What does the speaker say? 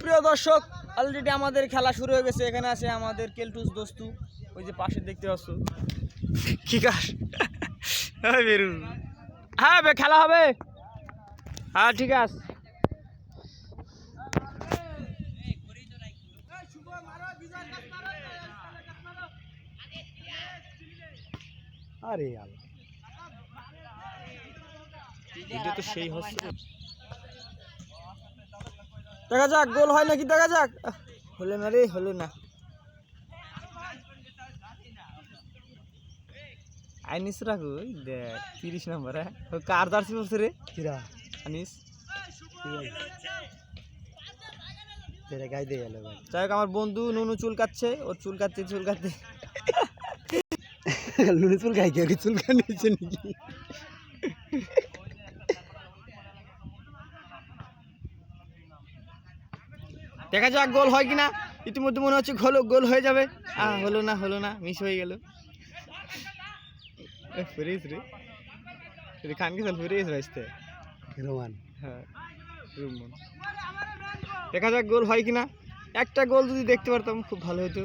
প্রিয় দর্শক, অলরেডি আমাদের খেলা শুরু হয়ে গেছে। এখানে আছে আমাদের কেলটুস দোস্তু, ওই যে পাশে দেখতে পাচ্ছ। কি কাজ? হ্যাঁ খেলা হবে। হ্যাঁ ঠিক আছে। আরে এটা তো সেই হচ্ছে। দেখা যাক গোল হয় নাকি, দেখা যাক। হলো না রে, হলো না। আনিস রাখো দেখ 30 নম্বর। হ্যাঁ কার জার্সি বলছে রে? কিরা আনিস তেরে গাই দিয়ে গেল ভাই। যাই হোক, আমার বন্ধু নুনু চুল কাটছে, ওর চুল কাটতে নুনু চুল গাই কে চুল কাটছে নাকি? দেখা যাক গোল হয় কিনা। ইতিমধ্যে মনে হচ্ছে গোল হয়ে যাবে। হলো না, মিস হয়ে গেল। ফ্রিজ রে খান কি ফ্রিজ ভাইস্তে রোমান। হ্যাঁ রুমন। দেখা যাক গোল হয় কিনা। একটা গোল যদি দেখতে পারতাম খুব ভালো হতো।